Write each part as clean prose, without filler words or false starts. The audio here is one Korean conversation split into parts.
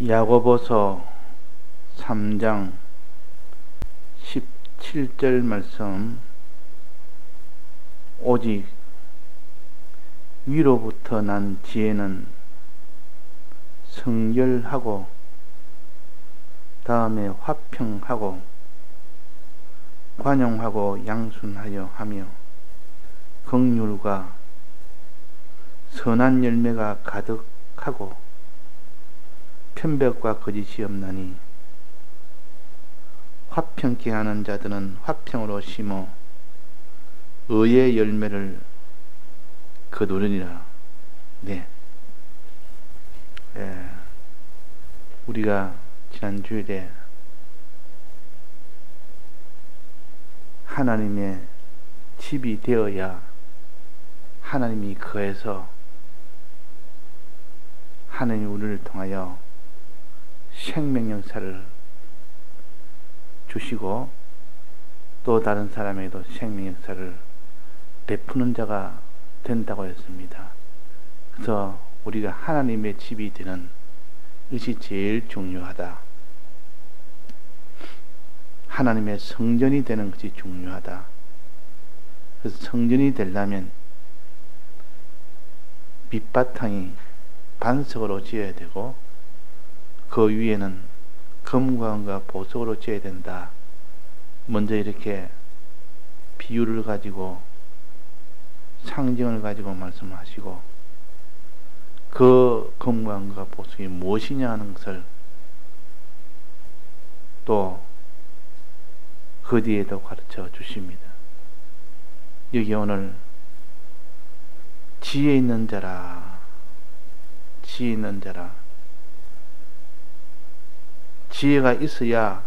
야고보서 3장 17절 말씀. 오직 위로부터 난 지혜는 성결하고 다음에 화평하고 관용하고 양순하여 하며 긍휼과 선한 열매가 가득하고 편벽과 거짓이 없나니 화평케 하는 자들은 화평으로 심어 의의 열매를 거두리라. 우리가 지난 주일에 하나님의 집이 되어야 하나님이 거해서 하나님이 우리를 통하여 생명 역사를 주시고 또 다른 사람에게도 생명 역사를 베푸는 자가 된다고 했습니다. 그래서 우리가 하나님의 집이 되는 것이 제일 중요하다. 하나님의 성전이 되는 것이 중요하다. 그래서 성전이 되려면 밑바탕이 반석으로 지어야 되고 그 위에는 금과 은과 보석으로 지어야 된다. 먼저 이렇게 비유를 가지고 상징을 가지고 말씀하시고 그 금과 은과 보석이 무엇이냐 하는 것을 또 그 뒤에도 가르쳐 주십니다. 여기 오늘 지혜 있는 자라, 지혜 있는 자라. 지혜가 있어야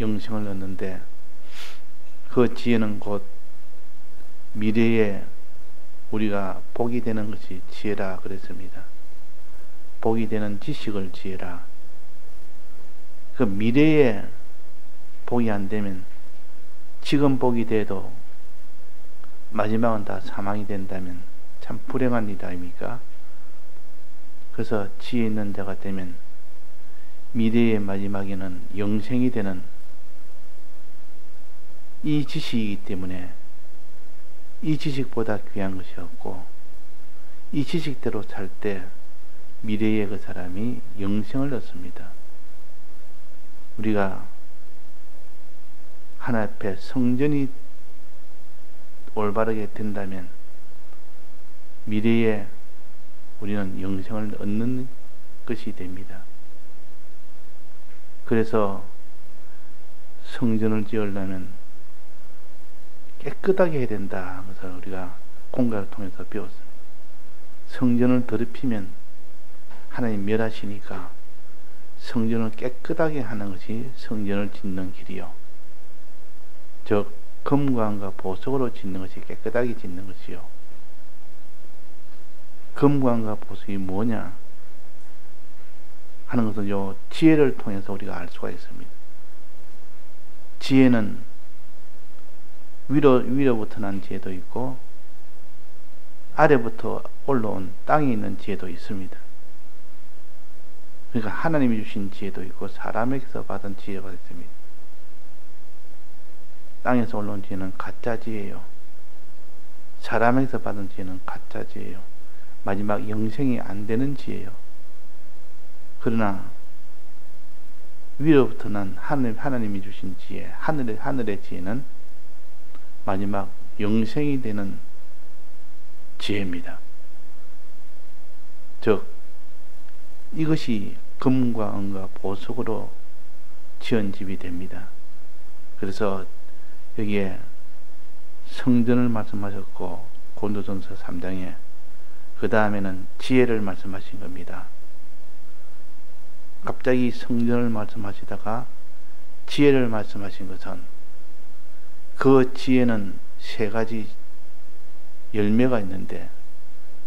영생을 얻는데 그 지혜는 곧 미래에 우리가 복이 되는 것이 지혜라 그랬습니다. 복이 되는 지식을 지혜라. 그 미래에 복이 안 되면 지금 복이 돼도 마지막은 다 사망이 된다면 참 불행한 일 아닙니까? 그래서 지혜 있는 자가 되면 미래의 마지막에는 영생이 되는 이 지식이기 때문에 이 지식보다 귀한 것이 없고 이 지식대로 살 때 미래의 그 사람이 영생을 얻습니다. 우리가 하나님 앞에 성전이 올바르게 된다면 미래에 우리는 영생을 얻는 것이 됩니다. 그래서 성전을 지으려면 깨끗하게 해야 된다. 그래서 우리가 공간을 통해서 배웠습니다. 성전을 더럽히면 하나님 멸하시니까 성전을 깨끗하게 하는 것이 성전을 짓는 길이요. 즉 금과 은과 보석으로 짓는 것이 깨끗하게 짓는 것이요. 금과 은과 보석이 뭐냐 하는 것은 요 지혜를 통해서 우리가 알 수가 있습니다. 지혜는 위로부터 난 지혜도 있고 아래부터 올라온 땅에 있는 지혜도 있습니다. 그러니까 하나님이 주신 지혜도 있고 사람에게서 받은 지혜가 있습니다. 땅에서 올라온 지혜는 가짜 지혜예요. 사람에게서 받은 지혜는 가짜 지혜예요. 마지막 영생이 안 되는 지혜예요. 그러나 위로부터 난 하나님이 주신 지혜, 하늘의 지혜는 마지막 영생이 되는 지혜입니다. 즉 이것이 금과 은과 보석으로 지은 집이 됩니다. 그래서 여기에 성전을 말씀하셨고 고린도전서 3장에 그 다음에는 지혜를 말씀하신 겁니다. 갑자기 성전을 말씀하시다가 지혜를 말씀하신 것은 그 지혜는 세 가지 열매가 있는데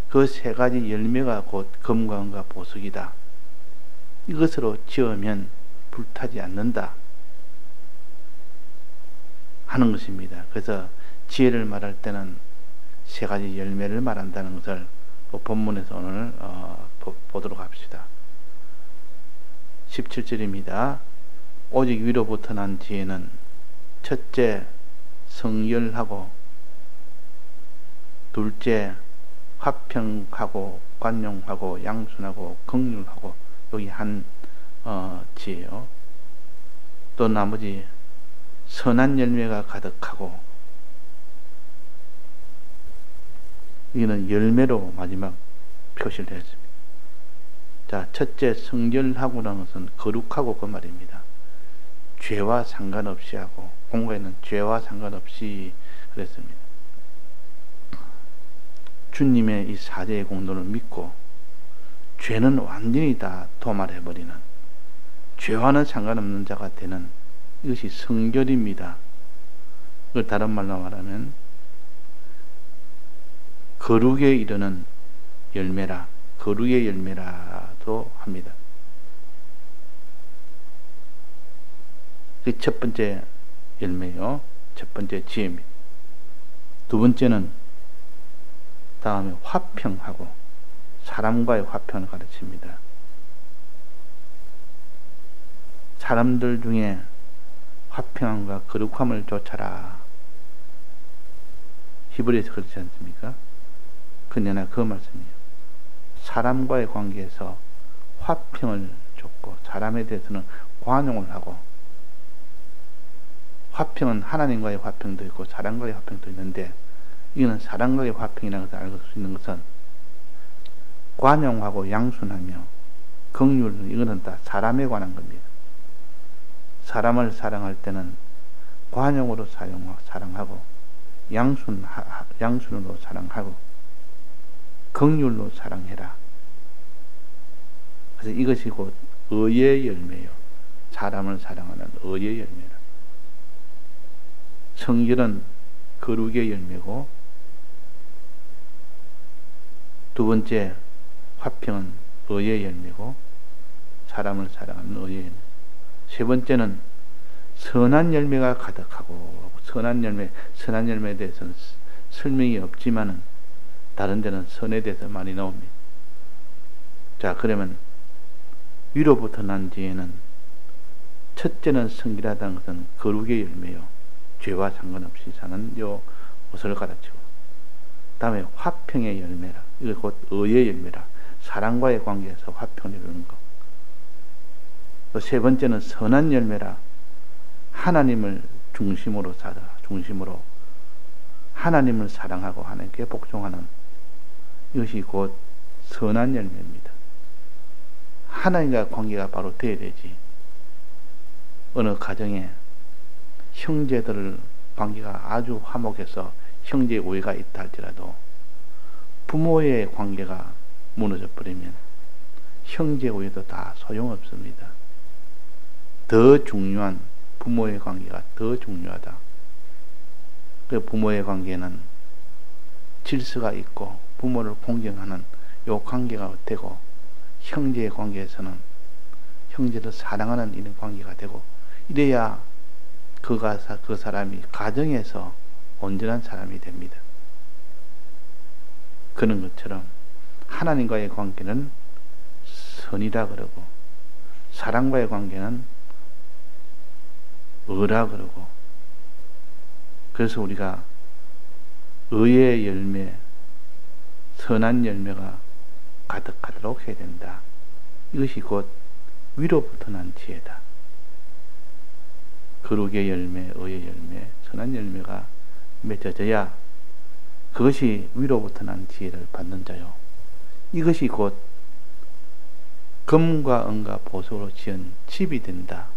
그 세 가지 열매가 곧 금과 은과 보석이다. 이것으로 지으면 불타지 않는다 하는 것입니다. 그래서 지혜를 말할 때는 세 가지 열매를 말한다는 것을 본문에서 오늘 보도록 합시다. 17절입니다. 오직 위로부터 난 지혜는 첫째 성결하고, 둘째 화평하고 관용하고 양순하고 긍휼하고, 여기 한 지혜요. 또 나머지 선한 열매가 가득하고, 이거는 열매로 마지막 표시를 했습니다. 자, 첫째 성결하고라는 것은 거룩하고 그 말입니다. 죄와 상관없이 하고, 공부에는 죄와 상관없이 그랬습니다. 주님의 이 사제의 공로를 믿고 죄는 완전히 다 도말해버리는, 죄와는 상관없는 자가 되는, 이것이 성결입니다. 그걸 다른 말로 말하면 거룩에 이르는 열매라, 거룩의 열매라도 합니다. 그 첫 번째 열매요, 첫 번째 지혜입니다. 두 번째는 다음에 화평하고, 사람과의 화평을 가르칩니다. 사람들 중에 화평함과 거룩함을 쫓아라. 히브리에서 그렇지 않습니까? 그러나 그 말씀이에요. 사람과의 관계에서 화평을 쫓고, 사람에 대해서는 관용을 하고, 화평은 하나님과의 화평도 있고 사람과의 화평도 있는데, 이거는 사람과의 화평이라는 것을 알 수 있는 것은 관용하고 양순하며 긍휼, 이거는 다 사람에 관한 겁니다. 사람을 사랑할 때는 관용으로 사랑하고, 양순으로 사랑하고, 긍휼로 사랑해라. 그래서 이것이 곧 의의 열매요. 사람을 사랑하는 의의 열매라. 성결은 거룩의 열매고, 두 번째 화평은 의의 열매고, 사람을 사랑하는 의의 열매. 세 번째는 선한 열매가 가득하고, 선한 열매에 대해서는 설명이 없지만은 다른 데는 선에 대해서 많이 나옵니다. 자, 그러면 위로부터 난 지혜는 첫째는 성결하다는 것은 거룩의 열매요. 죄와 상관없이 사는 요 것을 가르치고, 다음에 화평의 열매라. 이거 곧 의의 열매라. 사람과의 관계에서 화평을 이루는 것. 또 세 번째는 선한 열매라. 하나님을 중심으로 살아. 중심으로 하나님을 사랑하고 하나님께 복종하는, 이것이 곧 선한 열매입니다. 하나님과 관계가 바로 돼야 되지. 어느 가정에 형제들 관계가 아주 화목해서 형제 오해가 있다 할지라도 부모의 관계가 무너져 버리면 형제 오해도 다 소용없습니다. 더 중요한 부모의 관계가 더 중요하다. 그 부모의 관계는 질서가 있고 부모를 공경하는 요 관계가 되고, 형제의 관계에서는 형제를 사랑하는 이런 관계가 되고, 이래야 그 사람이 가정에서 온전한 사람이 됩니다. 그런 것처럼 하나님과의 관계는 선이라 그러고, 사람과의 관계는 의라 그러고, 그래서 우리가 의의 열매, 선한 열매가 가득하도록 해야 된다. 이것이 곧 위로부터 난 지혜다. 거룩의 열매, 의의 열매, 선한 열매가 맺어져야 그것이 위로부터 난 지혜를 받는 자요. 이것이 곧 금과 은과 보석으로 지은 집이 된다.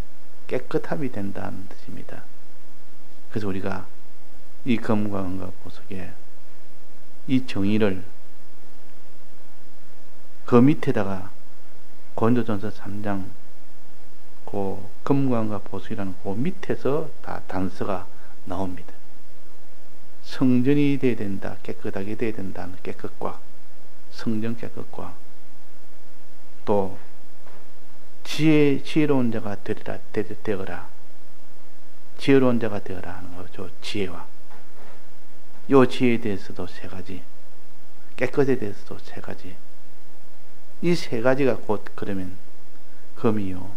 깨끗함이 된다는 뜻입니다. 그래서 우리가 이 금과 은과 보석에 이 정의를 그 밑에다가 고린도전서 3장 그 금과 은과 보석이라는 그 밑에서 다 단서가 나옵니다. 성전이 돼야 된다, 깨끗하게 돼야 된다는 깨끗과, 성전 깨끗과, 또 지혜로운 자가 되어라, 지혜로운 자가 되어라 하는 거죠. 지혜와 요 지혜에 대해서도 세 가지, 깨끗에 대해서도 세 가지. 이 세 가지가 곧 그러면 금이요,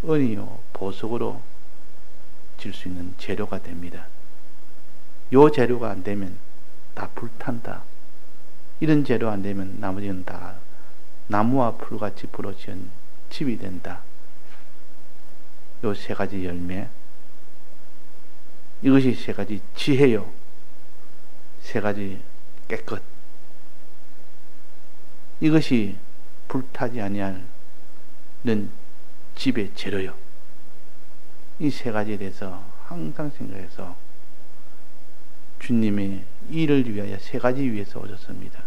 은이요 보석으로 질 수 있는 재료가 됩니다. 요 재료가 안 되면 다 불탄다. 이런 재료 안 되면 나머지는 다 나무와 풀같이 부러진 집이 된다. 요 세 가지 열매, 이것이 세 가지 지혜요, 세 가지 깨끗, 이것이 불타지 아니하는 집의 재료요. 이 세 가지에 대해서 항상 생각해서 주님의 일을 위하여 세 가지 위해서 오셨습니다.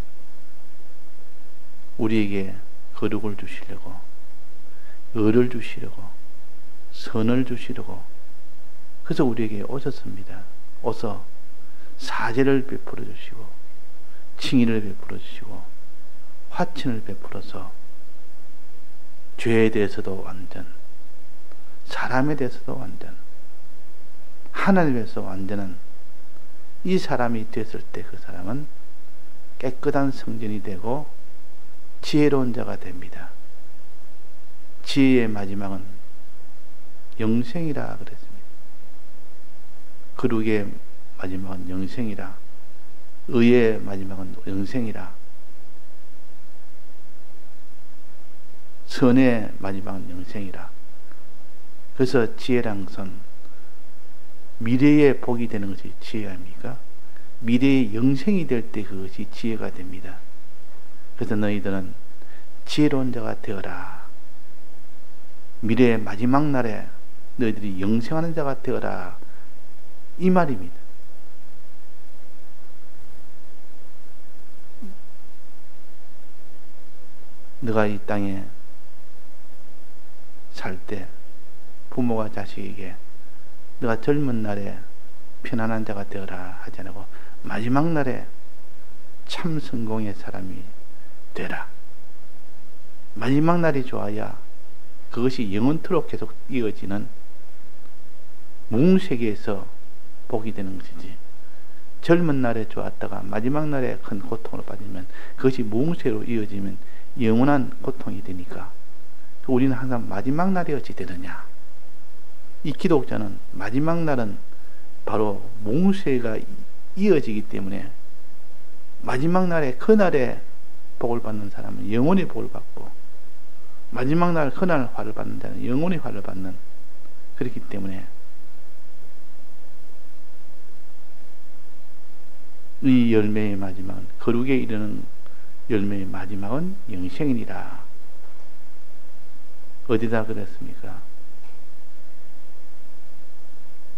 우리에게 거룩을 주시려고, 의를 주시려고, 선을 주시려고, 그래서 우리에게 오셨습니다. 오서 사죄를 베풀어 주시고, 칭의를 베풀어 주시고, 화친을 베풀어서 죄에 대해서도 완전, 사람에 대해서도 완전, 하나님에서 완전한 이 사람이 됐을 때 그 사람은 깨끗한 성전이 되고 지혜로운 자가 됩니다. 지혜의 마지막은 영생이라 그랬습니다. 거룩의 마지막은 영생이라, 의의 마지막은 영생이라, 선의 마지막은 영생이라. 그래서 지혜란 것은 미래의 복이 되는 것이 지혜 아닙니까? 미래의 영생이 될 때 그것이 지혜가 됩니다. 그래서 너희들은 지혜로운 자가 되어라. 미래의 마지막 날에 너희들이 영생하는 자가 되어라. 이 말입니다. 너가 이 땅에 살 때 부모가 자식에게 너가 젊은 날에 편안한 자가 되어라 하지 않고 마지막 날에 참 성공의 사람이 되라. 마지막 날이 좋아야 그것이 영원토록 계속 이어지는 무궁세계에서 복이 되는 것이지, 젊은 날에 좋았다가 마지막 날에 큰 고통으로 빠지면 그것이 무궁세로 이어지면 영원한 고통이 되니까 우리는 항상 마지막 날이 어찌 되느냐. 이 기독자는 마지막 날은 바로 무궁세가 이어지기 때문에 마지막 날에 그날에 복을 받는 사람은 영원히 복을 받고, 마지막 날 그날 화를 받는 자는 영원히 화를 받는, 그렇기 때문에 이 열매의 마지막은, 거룩에 이르는 열매의 마지막은 영생이니라. 어디다 그랬습니까?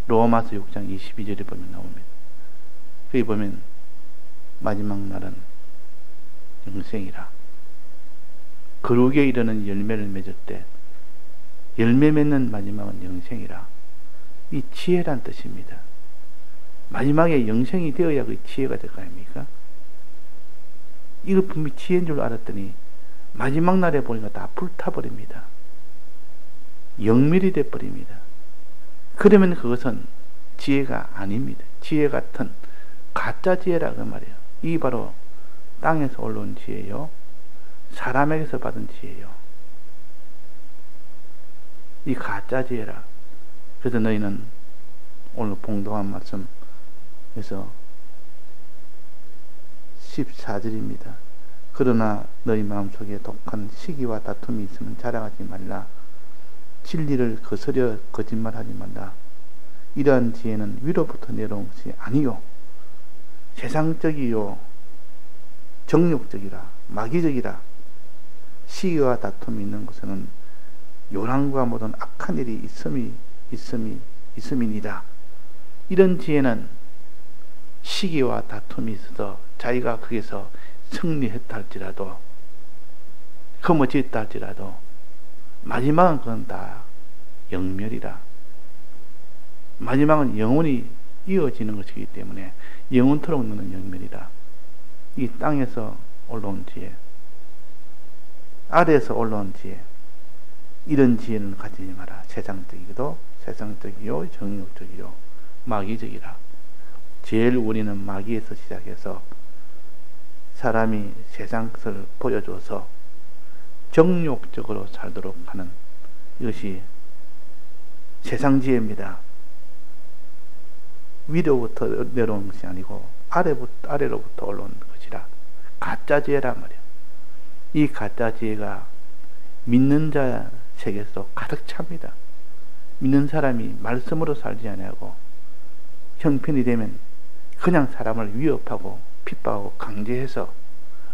로마서 6장 22절에 보면 나옵니다. 거기 보면 마지막 날은 영생이라. 거룩에 이르는 열매를 맺었대. 열매 맺는 마지막은 영생이라. 이 지혜란 뜻입니다. 마지막에 영생이 되어야 그 지혜가 될 거 아닙니까? 이거 분명히 지혜인 줄 알았더니 마지막 날에 보니까 다 불타버립니다. 영멸이 돼버립니다. 그러면 그것은 지혜가 아닙니다. 지혜 같은 가짜 지혜라 그 말이에요. 이 바로 땅에서 올라온 지혜요, 사람에게서 받은 지혜요, 이 가짜 지혜라. 그래서 너희는 오늘 봉독한 말씀에서 14절입니다. 그러나 너희 마음속에 독한 시기와 다툼이 있으면 자랑하지 말라. 진리를 거스려 거짓말하지 말라. 이러한 지혜는 위로부터 내려온 것이 아니요, 세상적이요, 정욕적이라, 마귀적이라. 시기와 다툼이 있는 것은 요란과 모든 악한 일이 있음이니라. 이런 지혜는 시기와 다툼이 있어서 자기가 거기서 승리했다 할지라도, 거머쥐었다 할지라도 마지막은 그건 다 영멸이라. 마지막은 영원히 이어지는 것이기 때문에 영원토록 너는 영멸이라. 이 땅에서 올라온 지혜, 아래에서 올라온 지혜, 이런 지혜는 가지지 마라. 세상적이기도 세상적이요, 정욕적이요, 마귀적이라. 제일 우리는 마귀에서 시작해서 사람이 세상 것을 보여줘서 정욕적으로 살도록 하는, 이것이 세상 지혜입니다. 위로부터 내려온 것이 아니고 아래로부터 올라온 것이라. 가짜 지혜란 말이야. 이 가짜 지혜가 믿는 자 세계에서 가득 찹니다. 믿는 사람이 말씀으로 살지 아니하고 형편이 되면 그냥 사람을 위협하고 핍박하고 강제해서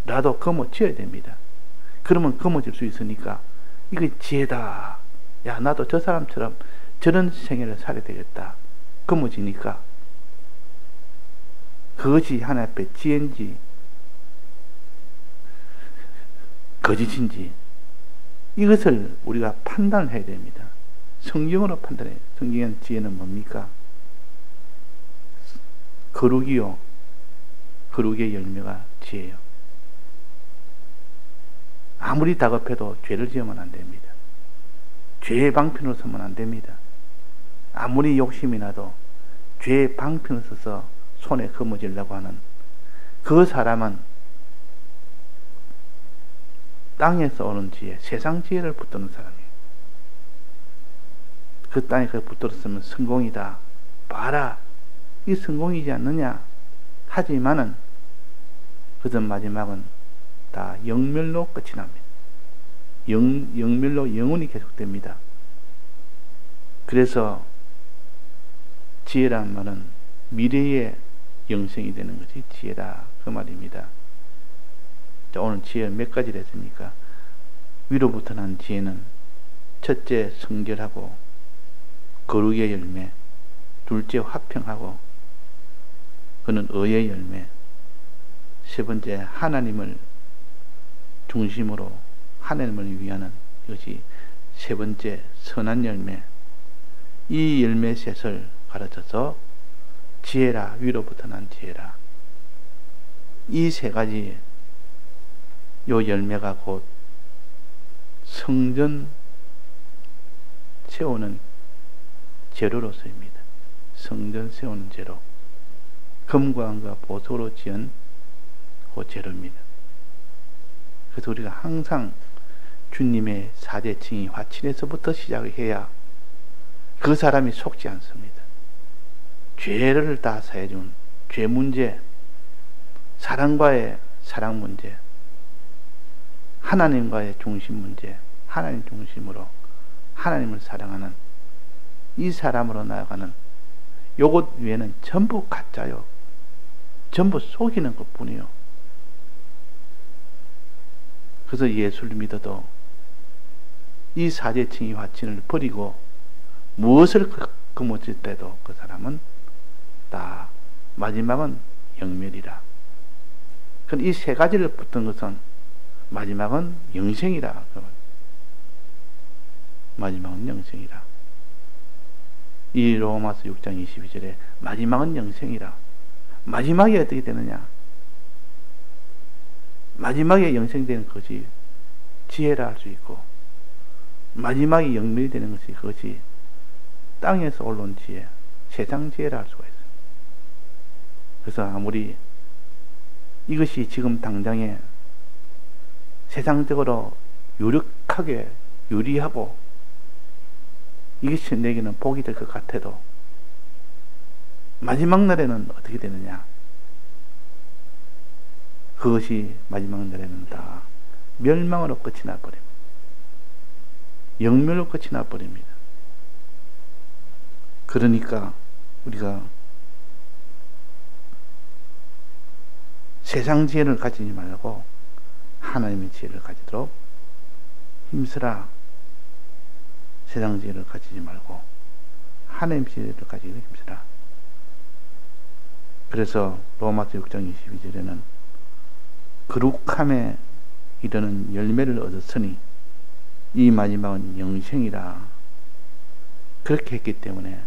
라도 거머쥐어야 됩니다. 그러면 거머쥘 수 있으니까 이게 지혜다. 야, 나도 저 사람처럼 저런 생애를 살아야 되겠다. 거머쥐니까 그것이 하나 앞에 지혜인지 거짓인지 이것을 우리가 판단을 해야 됩니다. 성경으로 판단해요. 성경의 지혜는 뭡니까? 거룩이요. 거룩의 열매가 지혜요. 아무리 다급해도 죄를 지으면 안 됩니다. 죄의 방편으로 서면 안 됩니다. 아무리 욕심이 나도 죄의 방편을 써서 손에 거머쥐려고 하는 그 사람은 땅에서 오는 지혜, 세상 지혜를 붙드는 사람이에요. 그 땅에 붙들었으면 성공이다. 봐라, 이 성공이지 않느냐. 하지만은 그전 마지막은 다 영멸로 끝이 납니다. 영멸로 영원히 계속됩니다. 그래서 지혜란 말은 미래의 영생이 되는 것이 지혜다. 그 말입니다. 자, 오늘 지혜 몇 가지를 했습니까? 위로부터 난 지혜는 첫째 성결하고 거룩의 열매, 둘째 화평하고 그는 의의 열매, 세 번째 하나님을 중심으로 하나님을 위하는 이것이 세 번째 선한 열매. 이 열매 셋을 가르쳐서 지혜라, 위로부터 난 지혜라. 이 세 가지 요 열매가 곧 성전 세우는 재료로서입니다. 성전 세우는 재료. 금과 은과 보석으로 지은 그 재료입니다. 그래서 우리가 항상 주님의 사대칭의 화친에서부터 시작을 해야 그 사람이 속지 않습니다. 죄를 다 사해준 죄 문제, 사랑과의 사랑 문제, 하나님과의 중심 문제, 하나님 중심으로 하나님을 사랑하는 이 사람으로 나아가는 요것 외에는 전부 가짜요. 전부 속이는 것 뿐이요. 그래서 예수를 믿어도 이 사제칭의 화친을 버리고 무엇을 거머쥘 때도 그 사람은 다 마지막은 영멸이라. 이 세 가지를 붙은 것은 마지막은 영생이라. 마지막은 영생이라. 이 로마서 6장 22절에 마지막은 영생이라. 마지막에 어떻게 되느냐? 마지막에 영생되는 것이 지혜라 할 수 있고, 마지막에 영멸이 되는 것이 그것이 땅에서 올라온 지혜, 세상 지혜라 할 수가 있어요. 그래서 아무리 이것이 지금 당장에 세상적으로 유력하게 유리하고 이것이 내게는 복이 될 것 같아도 마지막 날에는 어떻게 되느냐? 그것이 마지막 날에는 다 멸망으로 끝이 나버립니다. 영멸로 끝이 나버립니다. 그러니까 우리가 세상 지혜를 가지지 말고 하나님의 지혜를 가지도록 힘쓰라. 세상 지혜를 가지지 말고 하나님의 지혜를 가지도록 힘쓰라. 그래서 로마서 6장 22절에는 거룩함에 이르는 열매를 얻었으니 이 마지막은 영생이라. 그렇게 했기 때문에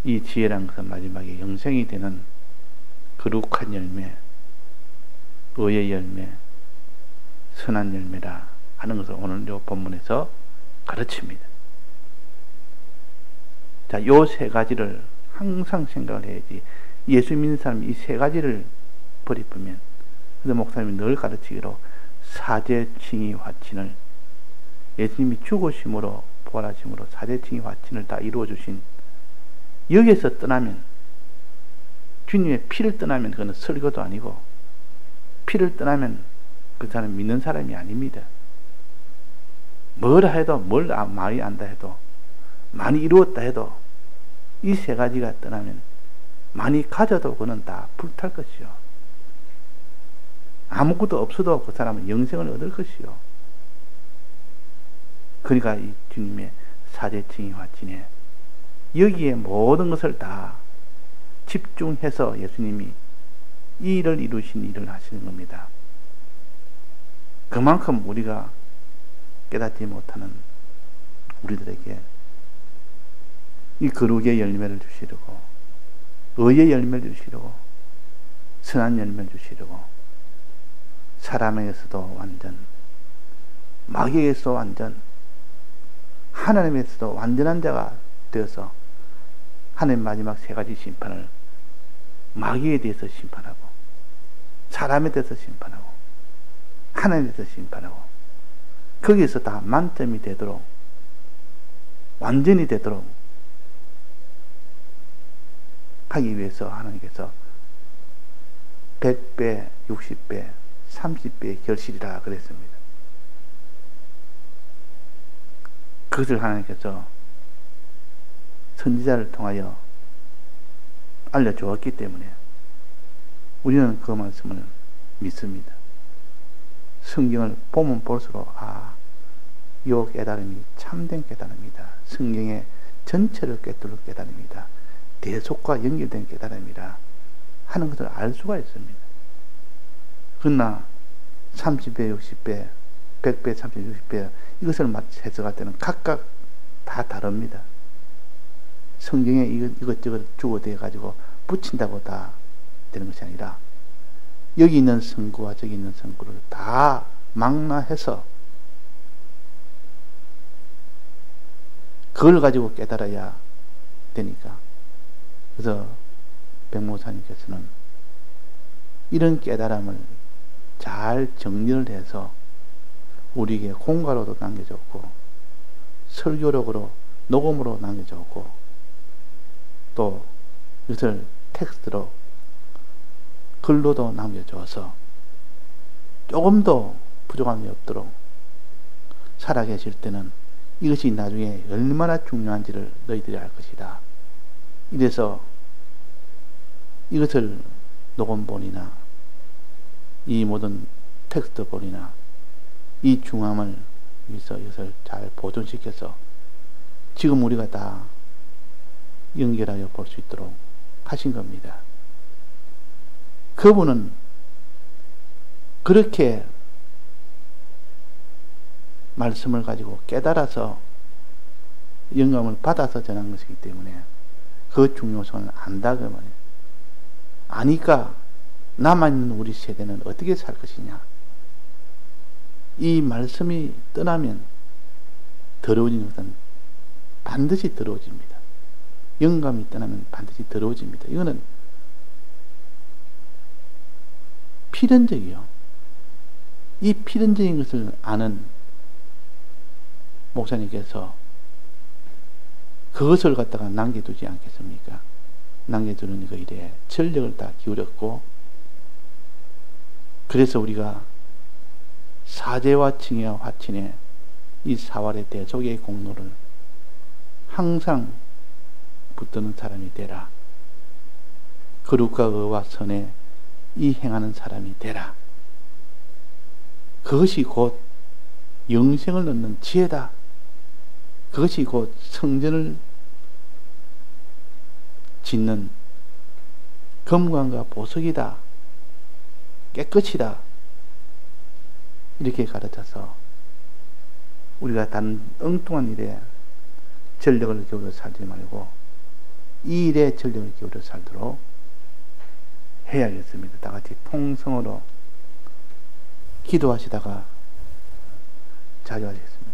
이 지혜란 것은 마지막에 영생이 되는 거룩한 열매, 의의 열매, 선한 열매라 하는 것을 오늘 이 본문에서 가르칩니다. 자, 요 세 가지를 항상 생각을 해야지. 예수 믿는 사람이 이 세 가지를 버리면, 그래서 목사님이 늘 가르치기로 사제, 칭의, 화친을 예수님이 죽으심으로 부활하심으로 사제층이 화친을 다 이루어 주신, 여기에서 떠나면, 주님의 피를 떠나면 그거는 설교도 아니고, 피를 떠나면 그 사람 믿는 사람이 아닙니다. 뭘 해도, 뭘 많이 안다 해도, 많이 이루었다 해도 이 세 가지가 떠나면 많이 가져도 그는 다 불탈 것이요. 아무것도 없어도 그 사람은 영생을 얻을 것이요. 그러니까 이 주님의 사제층이 화친에 여기에 모든 것을 다 집중해서 예수님이 이 일을 이루신 일을 하시는 겁니다. 그만큼 우리가 깨닫지 못하는 우리들에게 이 거룩의 열매를 주시려고, 의의 열매를 주시려고, 선한 열매를 주시려고, 사람에게서도 완전, 마귀에게서도 완전, 하나님에게서도 완전한 자가 되어서 하나님 마지막 세 가지 심판을 마귀에 대해서 심판하고, 사람에 대해서 심판하고, 하나님에 대해서 심판하고, 거기에서 다 만점이 되도록, 완전히 되도록 하기 위해서 하나님께서 100배, 60배, 30배의 결실이라 그랬습니다. 그것을 하나님께서 선지자를 통하여 알려주었기 때문에 우리는 그 말씀을 믿습니다. 성경을 보면 볼수록 이 깨달음이 참된 깨달음이다. 성경의 전체를 꿰뚫을 깨달음이다. 대속과 연결된 깨달음이라 하는 것을 알 수가 있습니다. 그러나 30배, 60배, 100배, 30배, 60배 이것을 해석할 때는 각각 다 다릅니다. 성경에 이것저것 주어대 가지고 붙인다고 다 되는 것이 아니라 여기 있는 성구와 저기 있는 성구를 다 망라해서 그걸 가지고 깨달아야 되니까. 그래서 백목사님께서는 이런 깨달음을 잘 정리를 해서 우리에게 공가로도 남겨줬고, 설교록으로 녹음으로 남겨줬고, 또 이것을 텍스트로 글로도 남겨줘서 조금도 부족함이 없도록 살아계실 때는 이것이 나중에 얼마나 중요한지를 너희들이 알 것이다. 이래서 이것을 녹음본이나 이 모든 텍스트본이나 이 중함을 위해서 이것을 잘 보존시켜서 지금 우리가 다 연결하여 볼 수 있도록 하신 겁니다. 그분은 그렇게 말씀을 가지고 깨달아서 영감을 받아서 전한 것이기 때문에 그 중요성을 안다 그 말이에요. 아니까 남아있는 우리 세대는 어떻게 살 것이냐. 이 말씀이 떠나면 더러워지는 것은 반드시 더러워집니다. 영감이 떠나면 반드시 더러워집니다. 이거는 필연적이요. 이 필연적인 것을 아는 목사님께서 그것을 갖다가 남겨두지 않겠습니까? 남겨두는 그 일에 전력을 다 기울였고, 그래서 우리가 사제와 칭의와 화친의 이 사활의 대속의 공로를 항상 붙드는 사람이 되라. 거룩과 의와 선에 이 행하는 사람이 되라. 그것이 곧 영생을 얻는 지혜다. 그것이 곧 성전을 짓는 검관과 보석이다. 깨끗이다. 이렇게 가르쳐서 우리가 단 엉뚱한 일에 전력을 기울여 살지 말고 이 일에 전력을 기울여 살도록 해야겠습니다. 다 같이 통성으로 기도하시다가 자유하시겠습니다.